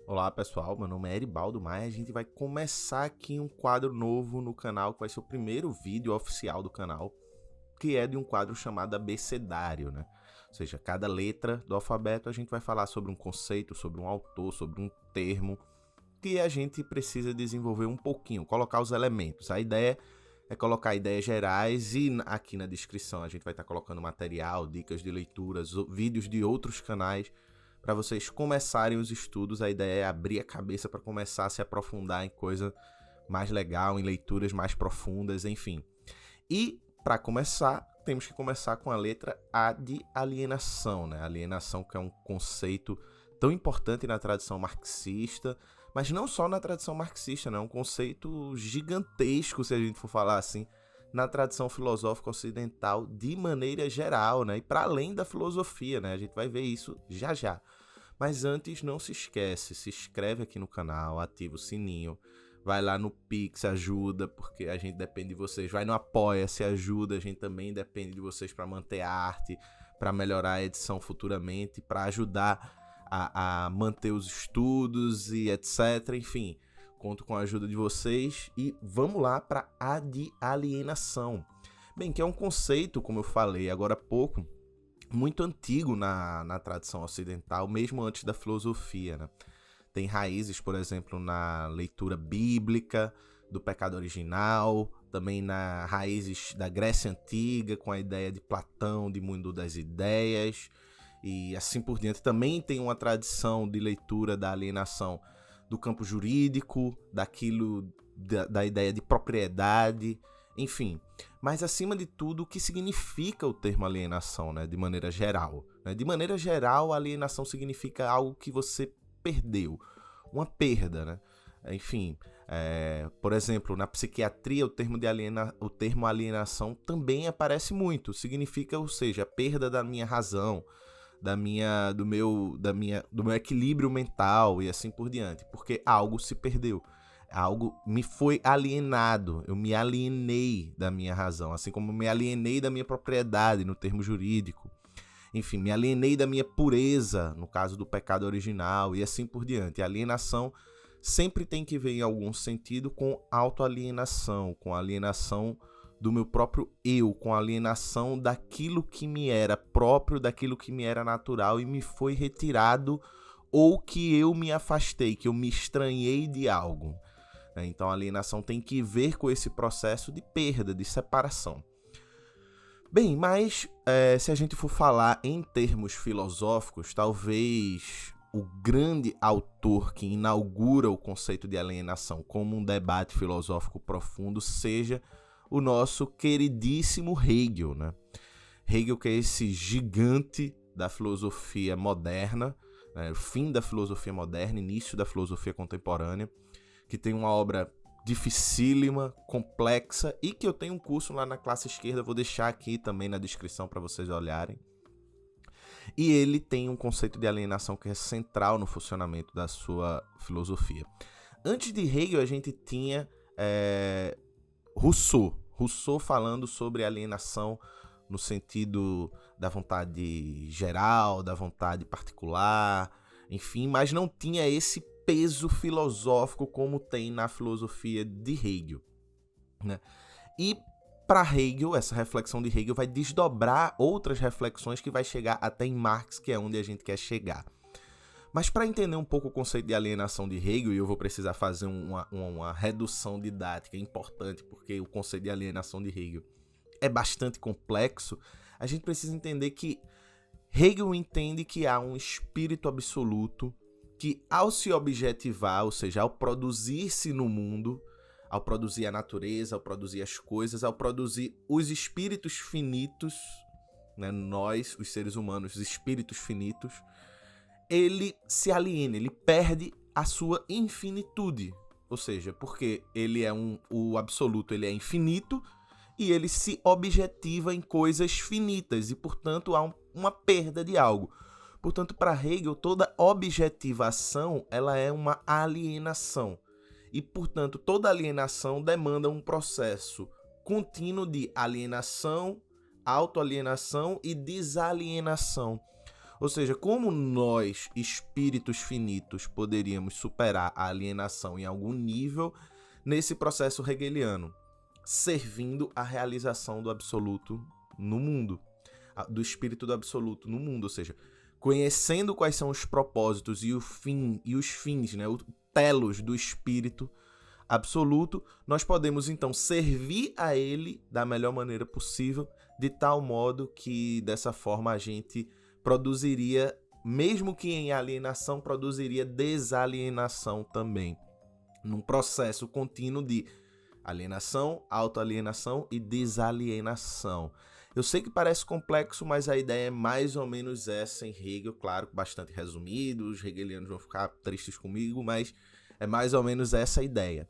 Olá pessoal, meu nome é Eribaldo Maia. A gente vai começar aqui um quadro novo no canal, que vai ser o primeiro vídeo oficial do canal, que é de um quadro chamado Abecedário, né? Ou seja, cada letra do alfabeto a gente vai falar sobre um conceito, sobre um autor, sobre um termo, que a gente precisa desenvolver um pouquinho, colocar os elementos. A ideia é colocar ideias gerais e aqui na descrição a gente vai estar colocando material, dicas de leituras, vídeos de outros canais, para vocês começarem os estudos. A ideia é abrir a cabeça para começar a se aprofundar em coisa mais legal, em leituras mais profundas, enfim. E para começar, temos que começar com a letra A de alienação, né? Alienação, que é um conceito tão importante na tradição marxista, mas não só na tradição marxista, né? É um conceito gigantesco, se a gente for falar assim, na tradição filosófica ocidental de maneira geral, né? E para além da filosofia, né? A gente vai ver isso já já. Mas antes, não se esquece, se inscreve aqui no canal, ativa o sininho, vai lá no Pix, ajuda, porque a gente depende de vocês. Vai no Apoia-se, ajuda, a gente também depende de vocês para manter a arte, para melhorar a edição futuramente, para ajudar a manter os estudos e etc. Enfim, conto com a ajuda de vocês e vamos lá para a de alienação. Bem, que é um conceito, como eu falei agora há pouco, muito antigo na tradição ocidental, mesmo antes da filosofia, né? Tem raízes, por exemplo, na leitura bíblica, do pecado original, também na raízes da Grécia Antiga, com a ideia de Platão, de mundo das ideias, e assim por diante. Também tem uma tradição de leitura da alienação do campo jurídico, daquilo da ideia de propriedade, enfim. Mas, acima de tudo, o que significa o termo alienação, né? De maneira geral. Né? De maneira geral, alienação significa algo que você perdeu, uma perda, né? Enfim, por exemplo, na psiquiatria, o termo alienação também aparece muito. Significa, ou seja, a perda da minha razão, do meu equilíbrio mental e assim por diante, porque algo se perdeu. Algo me foi alienado, eu me alienei da minha razão, assim como me alienei da minha propriedade no termo jurídico. Enfim, me alienei da minha pureza, no caso do pecado original, e assim por diante. A alienação sempre tem que ver em algum sentido com autoalienação, com alienação do meu próprio eu, com alienação daquilo que me era próprio, daquilo que me era natural e me foi retirado, ou que eu me afastei, que eu me estranhei de algo. Então a alienação tem que ver com esse processo de perda, de separação. Bem, mas se a gente for falar em termos filosóficos, talvez o grande autor que inaugura o conceito de alienação como um debate filosófico profundo seja o nosso queridíssimo Hegel, né? Hegel, que é esse gigante da filosofia moderna, né? O fim da filosofia moderna, início da filosofia contemporânea, que tem uma obra dificílima, complexa, e que eu tenho um curso lá na classe esquerda, vou deixar aqui também na descrição para vocês olharem. E ele tem um conceito de alienação que é central no funcionamento da sua filosofia. Antes de Hegel, a gente tinha Rousseau falando sobre alienação no sentido da vontade geral, da vontade particular, enfim, mas não tinha esse peso filosófico como tem na filosofia de Hegel, né? E para Hegel, essa reflexão de Hegel vai desdobrar outras reflexões que vai chegar até em Marx, que é onde a gente quer chegar. Mas para entender um pouco o conceito de alienação de Hegel, e eu vou precisar fazer uma redução didática importante, porque o conceito de alienação de Hegel é bastante complexo, a gente precisa entender que Hegel entende que há um espírito absoluto que, ao se objetivar, ou seja, ao produzir-se no mundo, ao produzir a natureza, ao produzir as coisas, ao produzir os espíritos finitos, né, nós, os seres humanos, os espíritos finitos, ele se aliena, ele perde a sua infinitude. Ou seja, porque ele é o absoluto, ele é infinito e ele se objetiva em coisas finitas e, portanto, há uma perda de algo. Portanto, para Hegel, toda objetivação ela é uma alienação. E, portanto, toda alienação demanda um processo contínuo de alienação, autoalienação e desalienação. Ou seja, como nós, espíritos finitos, poderíamos superar a alienação em algum nível nesse processo hegeliano, servindo a realização do absoluto no mundo, do espírito do absoluto no mundo, ou seja, conhecendo quais são os propósitos e os fins, né, o telos do espírito absoluto, nós podemos então servir a ele da melhor maneira possível, de tal modo que dessa forma a gente produziria, mesmo que em alienação, produziria desalienação também, num processo contínuo de alienação, autoalienação e desalienação. Eu sei que parece complexo, mas a ideia é mais ou menos essa em Hegel, claro, bastante resumido, os hegelianos vão ficar tristes comigo, mas é mais ou menos essa a ideia.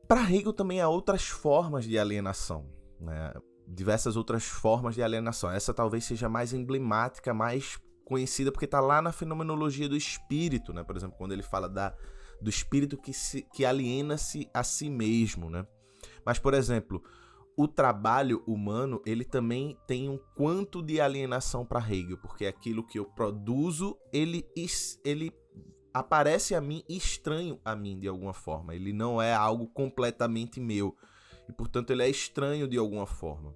Para Hegel também há outras formas de alienação, né? Diversas outras formas de alienação. Essa talvez seja mais emblemática, mais conhecida, porque está lá na fenomenologia do espírito, né? Por exemplo, quando ele fala do espírito que aliena-se a si mesmo, né? Mas, por exemplo, o trabalho humano, ele também tem um quanto de alienação para Hegel, porque aquilo que eu produzo, ele aparece a mim estranho a mim de alguma forma. Ele não é algo completamente meu. E, portanto, ele é estranho de alguma forma.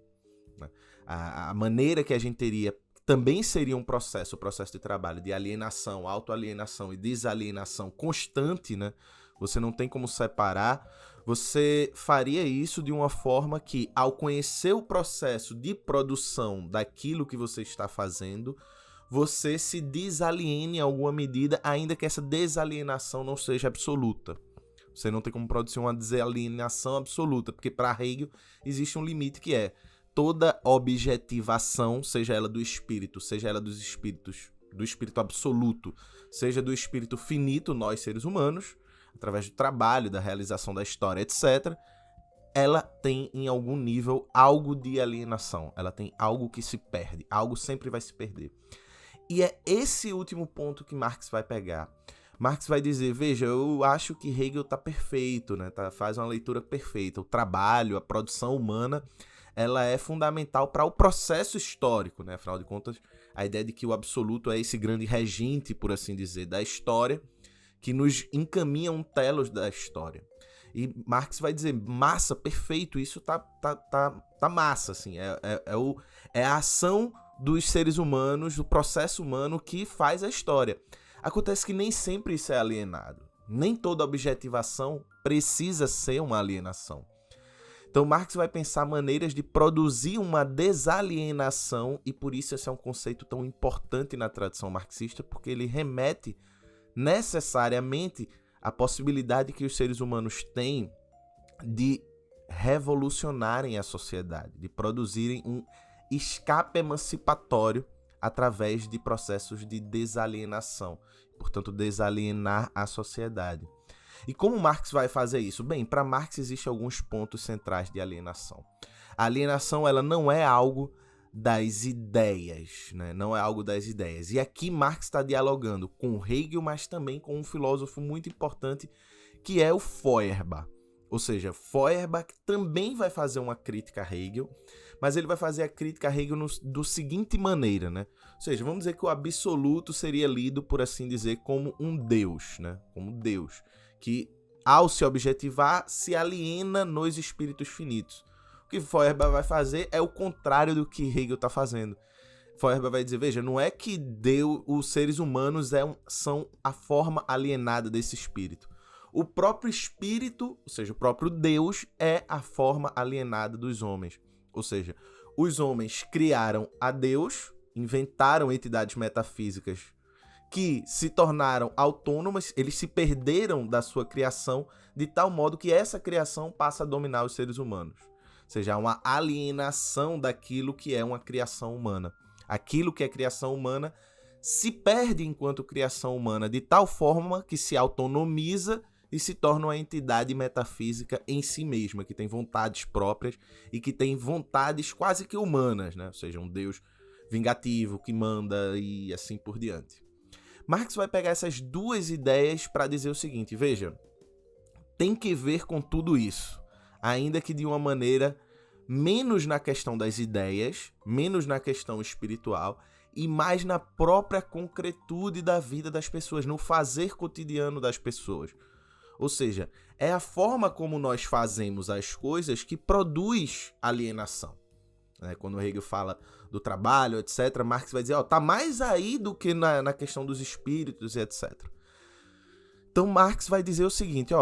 Né? A maneira que a gente teria também seria um processo, o processo de trabalho de alienação, autoalienação e desalienação constante, né? Você não tem como separar. Você faria isso de uma forma que, ao conhecer o processo de produção daquilo que você está fazendo, você se desaliene em alguma medida, ainda que essa desalienação não seja absoluta. Você não tem como produzir uma desalienação absoluta, porque para Hegel existe um limite que é toda objetivação, seja ela do espírito, seja ela dos espíritos, do espírito absoluto, seja do espírito finito, nós seres humanos, através do trabalho, da realização da história, etc., ela tem em algum nível algo de alienação, ela tem algo que se perde, algo sempre vai se perder. E é esse último ponto que Marx vai pegar. Marx vai dizer, veja, eu acho que Hegel está perfeito, né? Faz uma leitura perfeita. O trabalho, a produção humana, ela é fundamental para o processo histórico, né? Afinal de contas, a ideia de que o absoluto é esse grande regente, por assim dizer, da história, que nos encaminha um telos da história. E Marx vai dizer, massa, perfeito, isso tá massa, assim, é a ação dos seres humanos, do processo humano que faz a história. Acontece que nem sempre isso é alienado. Nem toda objetivação precisa ser uma alienação. Então Marx vai pensar maneiras de produzir uma desalienação, e por isso esse é um conceito tão importante na tradição marxista, porque ele remete necessariamente à possibilidade que os seres humanos têm de revolucionarem a sociedade, de produzirem um escape emancipatório através de processos de desalienação, portanto, desalienar a sociedade. E como Marx vai fazer isso? Bem, para Marx existem alguns pontos centrais de alienação. A alienação, ela não é algo das ideias, né? Não é algo das ideias. E aqui Marx está dialogando com Hegel, mas também com um filósofo muito importante, que é o Feuerbach. Ou seja, Feuerbach também vai fazer uma crítica a Hegel, mas ele vai fazer a crítica a Hegel do seguinte maneira, né? Ou seja, vamos dizer que o absoluto seria lido, por assim dizer, como um Deus, né? Como Deus, que ao se objetivar, se aliena nos espíritos finitos. O que Feuerbach vai fazer é o contrário do que Hegel está fazendo. Feuerbach vai dizer, veja, não é que Deus, os seres humanos são a forma alienada desse espírito. O próprio espírito, ou seja, o próprio Deus, é a forma alienada dos homens. Ou seja, os homens criaram a Deus, inventaram entidades metafísicas que se tornaram autônomas, eles se perderam da sua criação, de tal modo que essa criação passa a dominar os seres humanos. Ou seja, há uma alienação daquilo que é uma criação humana. Aquilo que é criação humana se perde enquanto criação humana, de tal forma que se autonomiza e se torna uma entidade metafísica em si mesma, que tem vontades próprias e que tem vontades quase que humanas, né? Ou seja, um Deus vingativo que manda e assim por diante. Marx vai pegar essas duas ideias para dizer o seguinte, veja, tem que ver com tudo isso, ainda que de uma maneira menos na questão das ideias, menos na questão espiritual e mais na própria concretude da vida das pessoas, no fazer cotidiano das pessoas. Ou seja, é a forma como nós fazemos as coisas que produz alienação. Quando Hegel fala do trabalho, etc., Marx vai dizer, tá mais aí do que na questão dos espíritos, etc. Então Marx vai dizer o seguinte,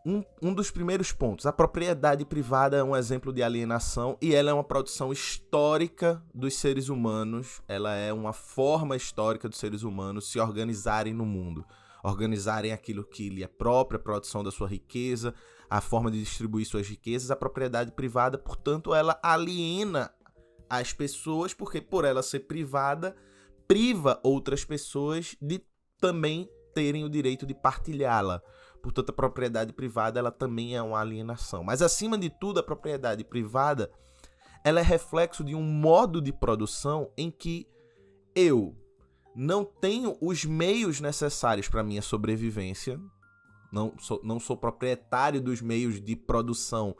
um dos primeiros pontos, a propriedade privada é um exemplo de alienação e ela é uma produção histórica dos seres humanos, ela é uma forma histórica dos seres humanos se organizarem no mundo, organizarem aquilo que lhe é próprio, a produção da sua riqueza, a forma de distribuir suas riquezas. A propriedade privada, portanto, ela aliena as pessoas, porque por ela ser privada, priva outras pessoas de também terem o direito de partilhá-la. Portanto, a propriedade privada ela também é uma alienação. Mas, acima de tudo, a propriedade privada ela é reflexo de um modo de produção em que eu não tenho os meios necessários para a minha sobrevivência, não sou proprietário dos meios de produção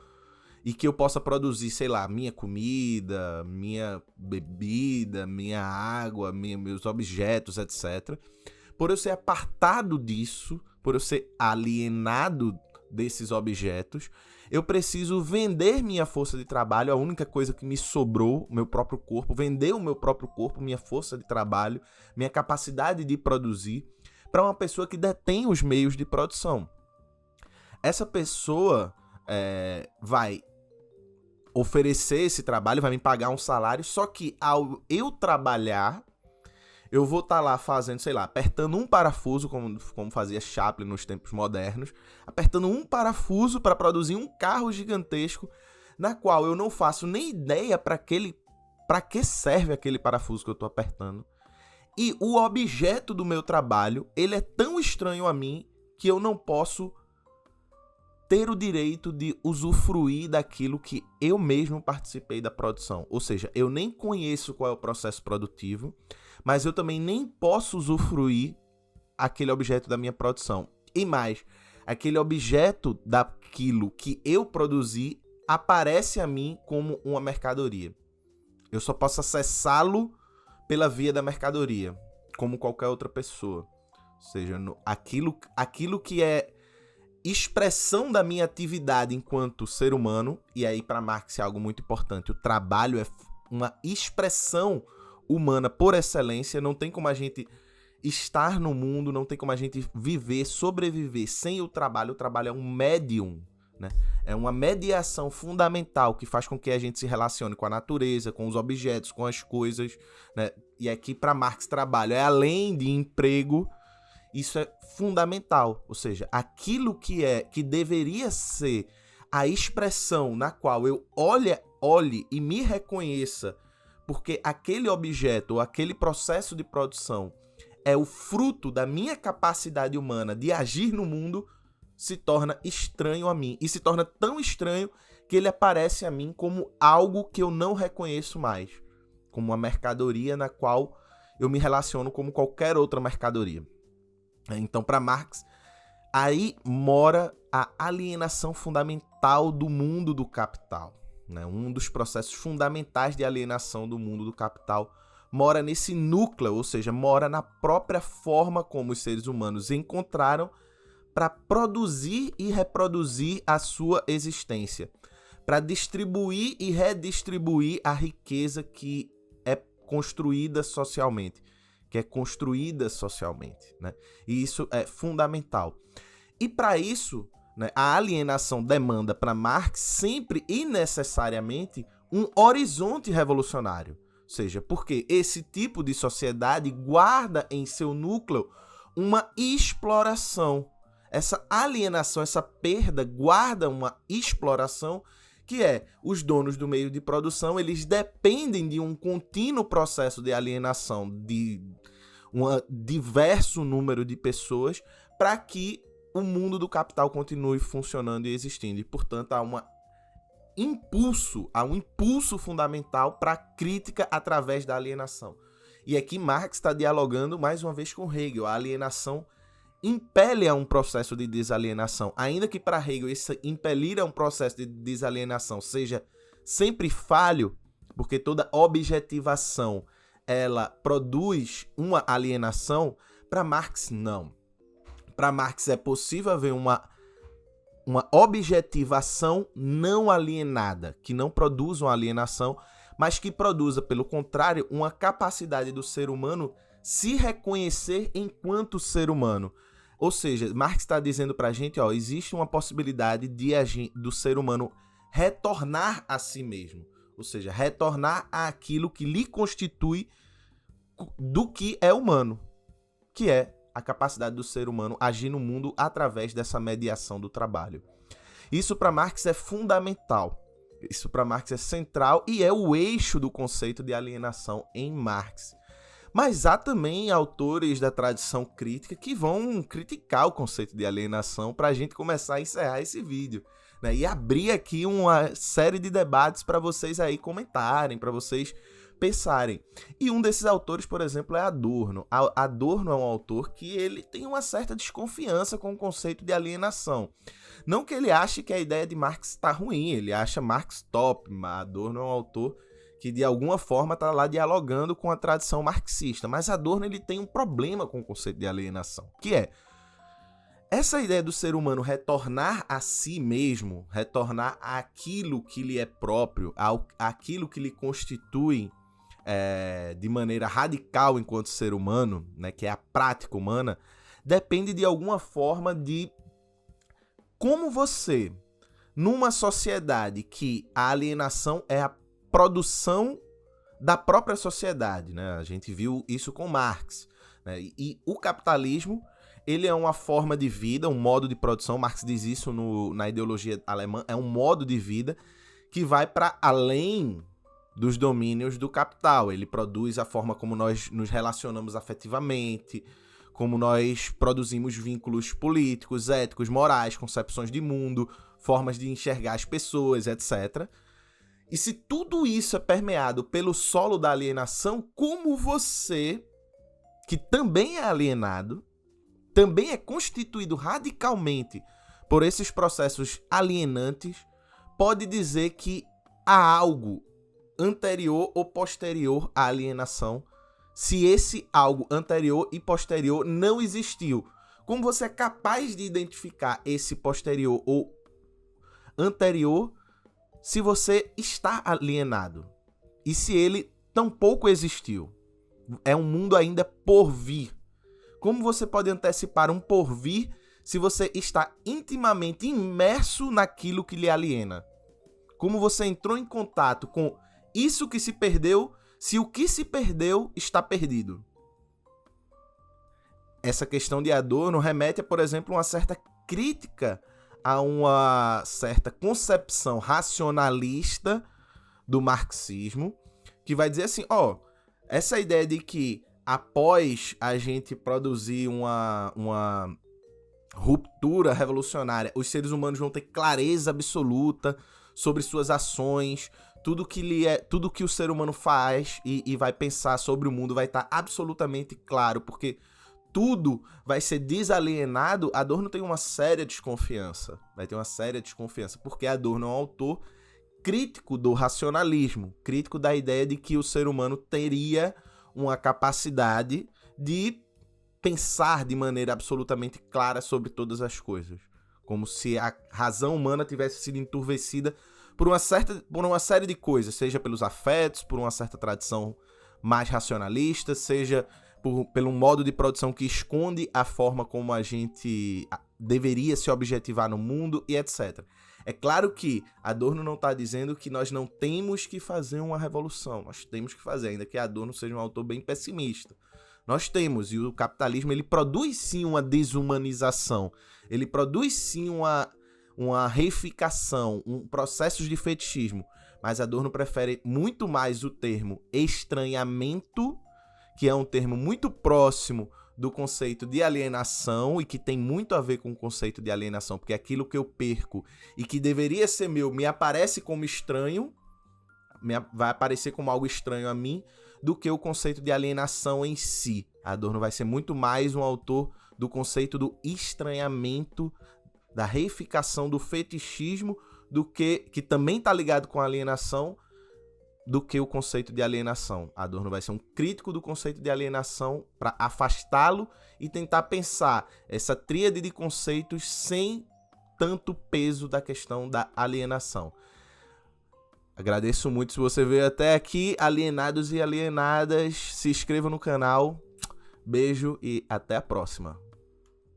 e que eu possa produzir, sei lá, minha comida, minha bebida, minha água, meus objetos, etc. Por eu ser apartado disso, por eu ser alienado desses objetos, eu preciso vender minha força de trabalho, a única coisa que me sobrou, meu próprio corpo, vender o meu próprio corpo, minha força de trabalho, minha capacidade de produzir, para uma pessoa que detém os meios de produção. Essa pessoa vai oferecer esse trabalho, vai me pagar um salário, só que ao eu trabalhar, eu vou estar lá fazendo, sei lá, apertando um parafuso, como fazia Chaplin nos tempos modernos, apertando um parafuso para produzir um carro gigantesco, na qual eu não faço nem ideia para que serve aquele parafuso que eu estou apertando. E o objeto do meu trabalho, ele é tão estranho a mim que eu não posso ter o direito de usufruir daquilo que eu mesmo participei da produção. Ou seja, eu nem conheço qual é o processo produtivo, mas eu também nem posso usufruir aquele objeto da minha produção. E mais, aquele objeto daquilo que eu produzi aparece a mim como uma mercadoria. Eu só posso acessá-lo pela via da mercadoria, como qualquer outra pessoa. Ou seja, aquilo que é expressão da minha atividade enquanto ser humano, e aí para Marx é algo muito importante, o trabalho é uma expressão humana por excelência, não tem como a gente estar no mundo, não tem como a gente viver, sobreviver sem o trabalho é um médium, né? É uma mediação fundamental que faz com que a gente se relacione com a natureza, com os objetos, com as coisas, né? E aqui para Marx trabalho é além de emprego, isso é fundamental, ou seja, aquilo que deveria ser a expressão na qual eu olhe e me reconheça, porque aquele objeto ou aquele processo de produção é o fruto da minha capacidade humana de agir no mundo, se torna estranho a mim. E se torna tão estranho que ele aparece a mim como algo que eu não reconheço mais, como uma mercadoria na qual eu me relaciono como qualquer outra mercadoria. Então, para Marx, aí mora a alienação fundamental do mundo do capital, né? Um dos processos fundamentais de alienação do mundo do capital mora nesse núcleo, ou seja, mora na própria forma como os seres humanos encontraram para produzir e reproduzir a sua existência, para distribuir e redistribuir a riqueza que é construída socialmente. Né? E isso é fundamental. E para isso, né, a alienação demanda para Marx sempre e necessariamente um horizonte revolucionário. Ou seja, porque esse tipo de sociedade guarda em seu núcleo uma exploração. Essa alienação, essa perda guarda uma exploração que é os donos do meio de produção, eles dependem de um contínuo processo de alienação de um diverso número de pessoas para que o mundo do capital continue funcionando e existindo. E, portanto, há um impulso fundamental para a crítica através da alienação. E aqui Marx está dialogando mais uma vez com Hegel. A alienação impele a um processo de desalienação, ainda que para Hegel esse impelir a um processo de desalienação seja sempre falho, porque toda objetivação ela produz uma alienação? Para Marx, não. Para Marx é possível haver uma objetivação não alienada, que não produz uma alienação, mas que produza, pelo contrário, uma capacidade do ser humano se reconhecer enquanto ser humano. Ou seja, Marx está dizendo para a gente, existe uma possibilidade do ser humano retornar a si mesmo. Ou seja, retornar àquilo que lhe constitui do que é humano, que é a capacidade do ser humano agir no mundo através dessa mediação do trabalho. Isso para Marx é fundamental. Isso para Marx é central e é o eixo do conceito de alienação em Marx. Mas há também autores da tradição crítica que vão criticar o conceito de alienação para a gente começar a encerrar esse vídeo, né? E abrir aqui uma série de debates para vocês aí comentarem, para vocês pensarem. E um desses autores, por exemplo, é Adorno. Adorno é um autor que ele tem uma certa desconfiança com o conceito de alienação. Não que ele ache que a ideia de Marx está ruim, ele acha Marx top, mas Adorno é um autor que de alguma forma está lá dialogando com a tradição marxista. Mas Adorno ele tem um problema com o conceito de alienação, que é essa ideia do ser humano retornar a si mesmo, retornar àquilo que lhe é próprio, àquilo que lhe constitui de maneira radical enquanto ser humano, né, que é a prática humana, depende de alguma forma de como você, numa sociedade que a alienação é a produção da própria sociedade, né? A gente viu isso com Marx, né? E o capitalismo, ele é uma forma de vida, um modo de produção. Marx diz isso na ideologia alemã, é um modo de vida que vai para além dos domínios do capital. Ele produz a forma como nós nos relacionamos afetivamente, como nós produzimos vínculos políticos, éticos, morais, concepções de mundo, formas de enxergar as pessoas, etc. E se tudo isso é permeado pelo solo da alienação, como você, que também é alienado, também é constituído radicalmente por esses processos alienantes, pode dizer que há algo anterior ou posterior à alienação, se esse algo anterior e posterior não existiu? Como você é capaz de identificar esse posterior ou anterior se você está alienado? E se ele tampouco existiu? É um mundo ainda por vir. Como você pode antecipar um porvir se você está intimamente imerso naquilo que lhe aliena? Como você entrou em contato com isso que se perdeu, se o que se perdeu está perdido? Essa questão de Adorno remete a, por exemplo, uma certa crítica a uma certa concepção racionalista do marxismo, que vai dizer assim, essa ideia de que após a gente produzir uma ruptura revolucionária, os seres humanos vão ter clareza absoluta sobre suas ações, tudo que o ser humano faz e vai pensar sobre o mundo vai estar absolutamente claro, porque tudo vai ser desalienado. Adorno tem uma séria desconfiança. Vai ter uma séria desconfiança, porque Adorno é um autor crítico do racionalismo, crítico da ideia de que o ser humano teria uma capacidade de pensar de maneira absolutamente clara sobre todas as coisas. Como se a razão humana tivesse sido enturvecida por uma série de coisas, seja pelos afetos, por uma certa tradição mais racionalista, seja pelo modo de produção que esconde a forma como a gente deveria se objetivar no mundo e etc. É claro que Adorno não está dizendo que nós não temos que fazer uma revolução, nós temos que fazer, ainda que Adorno seja um autor bem pessimista. Nós temos, e o capitalismo ele produz sim uma desumanização, ele produz sim uma reificação, processos de fetichismo, mas Adorno prefere muito mais o termo estranhamento, que é um termo muito próximo do conceito de alienação e que tem muito a ver com o conceito de alienação, porque aquilo que eu perco e que deveria ser meu me aparece como estranho, vai aparecer como algo estranho a mim, do que o conceito de alienação em si. Adorno vai ser muito mais um autor do conceito do estranhamento, da reificação, do fetichismo, do que também está ligado com a alienação, do que o conceito de alienação. Adorno vai ser um crítico do conceito de alienação para afastá-lo e tentar pensar essa tríade de conceitos sem tanto peso da questão da alienação. Agradeço muito se você veio até aqui, alienados e alienadas. Se inscreva no canal. Beijo e até a próxima.